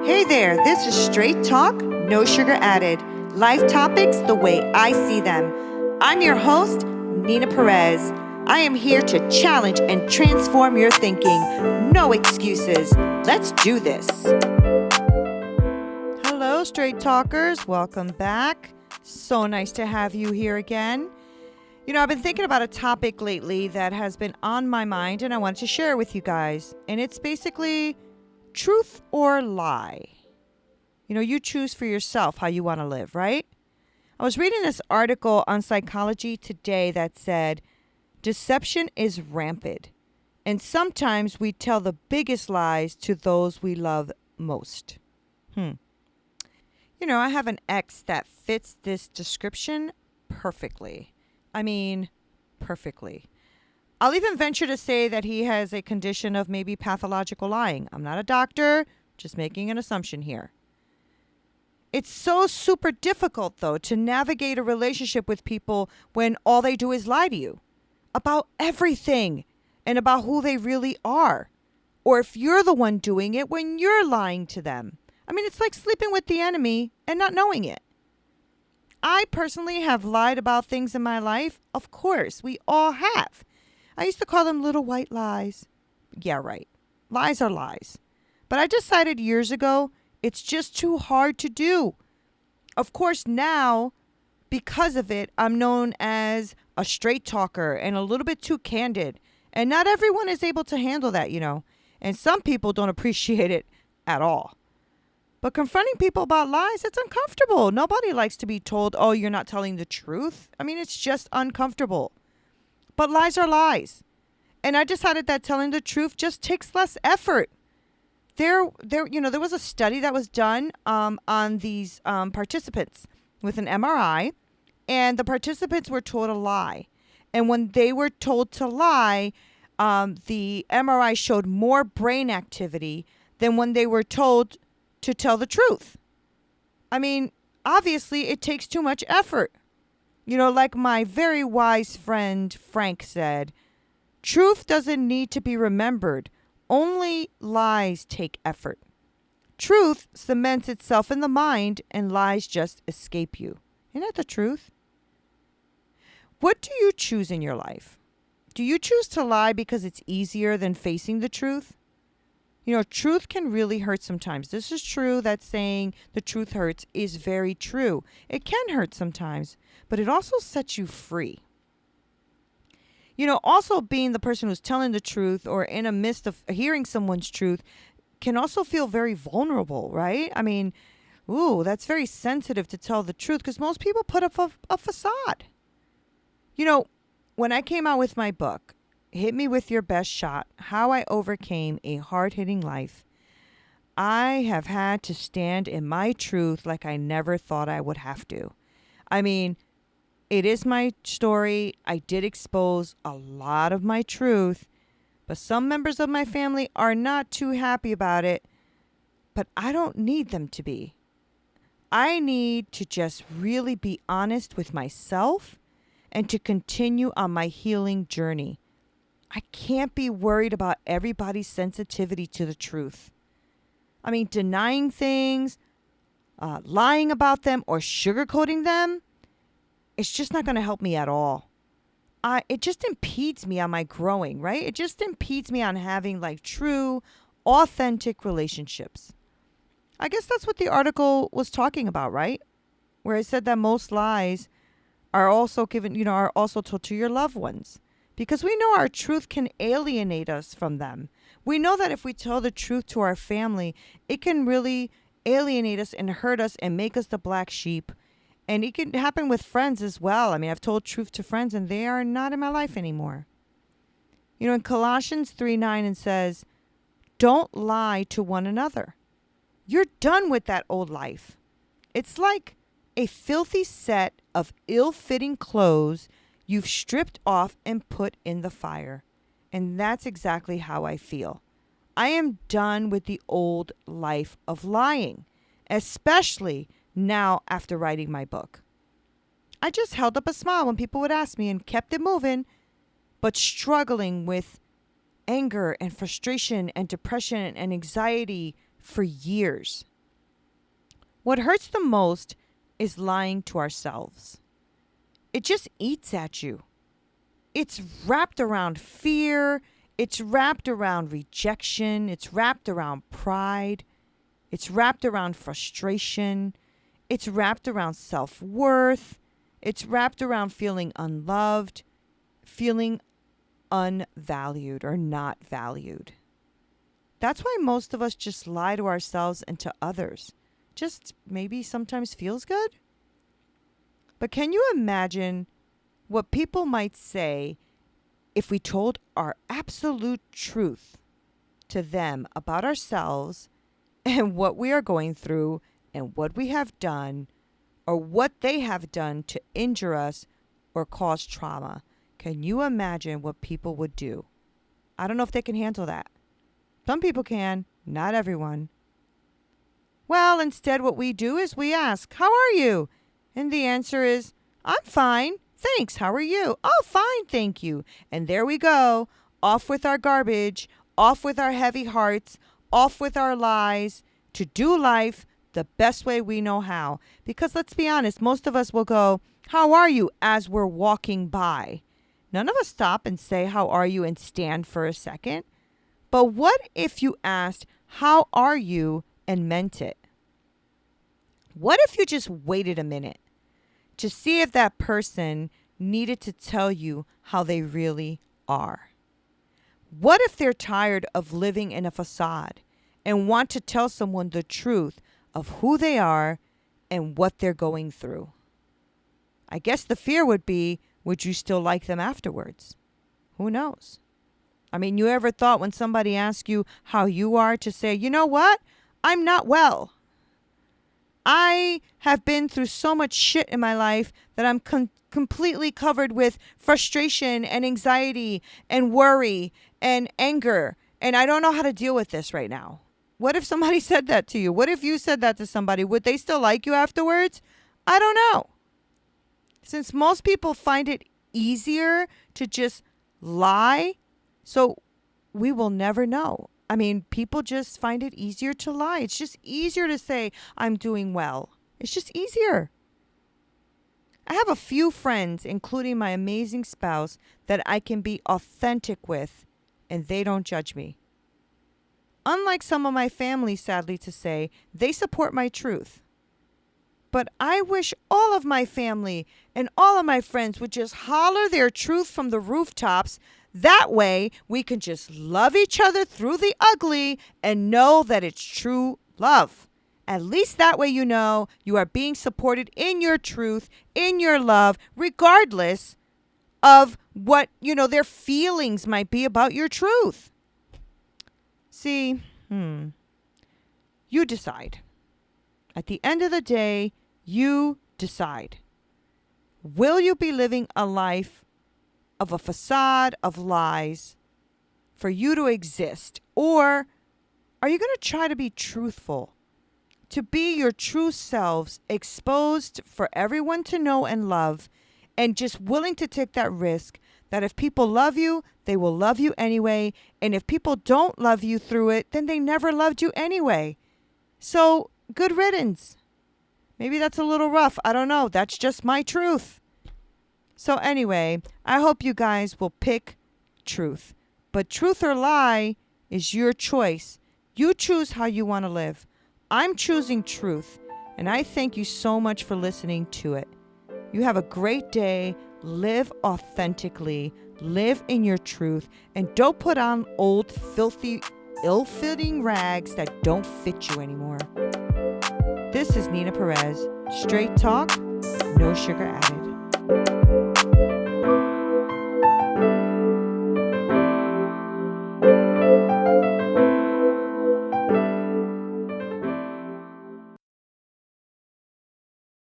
Hey there, this is Straight Talk, no sugar added. Life topics the way I see them. I'm your host, Nina Perez. I am here to challenge and transform your thinking. No excuses. Let's do this. Hello, Straight Talkers. Welcome back. So nice to have you here again. You know, I've been thinking about a topic lately that has been on my mind, and I wanted to share it with you guys. And it's basically truth or lie. You know, you choose for yourself how you want to live, right? I was reading this article on Psychology Today that said, deception is rampant, and sometimes we tell the biggest lies to those we love most. You know, I have an ex that fits this description perfectly. I mean, perfectly. I'll even venture to say that he has a condition of maybe pathological lying. I'm not a doctor, just making an assumption here. It's so super difficult, though, to navigate a relationship with people when all they do is lie to you about everything and about who they really are. Or if you're the one doing it when you're lying to them. I mean, it's like sleeping with the enemy and not knowing it. I personally have lied about things in my life. Of course, we all have. I used to call them little white lies. Yeah, right. Lies are lies. But I decided years ago, it's just too hard to do. Of course, now, because of it, I'm known as a straight talker and a little bit too candid. And not everyone is able to handle that, you know. And some people don't appreciate it at all. But confronting people about lies, it's uncomfortable. Nobody likes to be told, oh, you're not telling the truth. I mean, it's just uncomfortable. But lies are lies. And I decided that telling the truth just takes less effort. There was a study that was done on these participants with an MRI, and the participants were told a lie. And when they were told to lie, the MRI showed more brain activity than when they were told to tell the truth. I mean, obviously, it takes too much effort. You know, like my very wise friend Frank said, truth doesn't need to be remembered. Only lies take effort. Truth cements itself in the mind and lies just escape you. Isn't that the truth? What do you choose in your life? Do you choose to lie because it's easier than facing the truth? You know, truth can really hurt sometimes. This is true that saying the truth hurts is very true. It can hurt sometimes, but it also sets you free. You know, also being the person who's telling the truth or in a midst of hearing someone's truth can also feel very vulnerable, right? I mean, that's very sensitive to tell the truth because most people put up a facade. You know, when I came out with my book, Hit Me With Your Best Shot, How I Overcame a Hard-Hitting Life, I have had to stand in my truth like I never thought I would have to. I mean, it is my story. I did expose a lot of my truth, but some members of my family are not too happy about it, but I don't need them to be. I need to just really be honest with myself and to continue on my healing journey. I can't be worried about everybody's sensitivity to the truth. I mean, denying things, lying about them, or sugarcoating them, it's just not going to help me at all. It just impedes me on my growing, right? It just impedes me on having like true, authentic relationships. I guess that's what the article was talking about, right? Where it said that most lies are also are also told to your loved ones. Because we know our truth can alienate us from them. We know that if we tell the truth to our family, it can really alienate us and hurt us and make us the black sheep. And it can happen with friends as well. I mean, I've told truth to friends and they are not in my life anymore. You know, in Colossians 3:9 it says, don't lie to one another. You're done with that old life. It's like a filthy set of ill-fitting clothes you've stripped off and put in the fire. And that's exactly how I feel. I am done with the old life of lying, especially now after writing my book. I just held up a smile when people would ask me and kept it moving, but struggling with anger and frustration and depression and anxiety for years. What hurts the most is lying to ourselves. It just eats at you. It's wrapped around fear. It's wrapped around rejection. It's wrapped around pride. It's wrapped around frustration. It's wrapped around self-worth. It's wrapped around feeling unloved, feeling unvalued or not valued. That's why most of us just lie to ourselves and to others. Just maybe sometimes feels good. But can you imagine what people might say if we told our absolute truth to them about ourselves and what we are going through and what we have done or what they have done to injure us or cause trauma? Can you imagine what people would do? I don't know if they can handle that. Some people can, not everyone. Well, instead what we do is we ask, "How are you?" And the answer is, "I'm fine. Thanks. How are you?" "Oh, fine. Thank you." And there we go. Off with our garbage, off with our heavy hearts, off with our lies to do life the best way we know how. Because let's be honest, most of us will go, "How are you?" as we're walking by. None of us stop and say, "How are you?" and stand for a second. But what if you asked, "How are you?" and meant it? What if you just waited a minute to see if that person needed to tell you how they really are? What if they're tired of living in a facade and want to tell someone the truth of who they are and what they're going through? I guess the fear would be, would you still like them afterwards? Who knows? I mean, you ever thought when somebody asks you how you are to say, "You know what? I'm not well. I have been through so much shit in my life that I'm completely covered with frustration and anxiety and worry and anger, and I don't know how to deal with this right now." What if somebody said that to you? What if you said that to somebody? Would they still like you afterwards? I don't know. Since most people find it easier to just lie, so we will never know. I mean, people just find it easier to lie. It's just easier to say, "I'm doing well." It's just easier. I have a few friends, including my amazing spouse, that I can be authentic with, and they don't judge me. Unlike some of my family, sadly to say, they support my truth. But I wish all of my family and all of my friends would just holler their truth from the rooftops. That way, we can just love each other through the ugly and know that it's true love. At least that way you know you are being supported in your truth, in your love, regardless of what, their feelings might be about your truth. See, you decide. At the end of the day, you decide. Will you be living a life of a facade of lies for you to exist? Or are you going to try to be truthful, to be your true selves, exposed for everyone to know and love, and just willing to take that risk that if people love you, they will love you anyway. And if people don't love you through it, then they never loved you anyway. So good riddance. Maybe that's a little rough. I don't know. That's just my truth. So anyway, I hope you guys will pick truth. But truth or lie is your choice. You choose how you want to live. I'm choosing truth. And I thank you so much for listening to it. You have a great day. Live authentically. Live in your truth. And don't put on old, filthy, ill-fitting rags that don't fit you anymore. This is Nina Perez. Straight talk, no sugar added.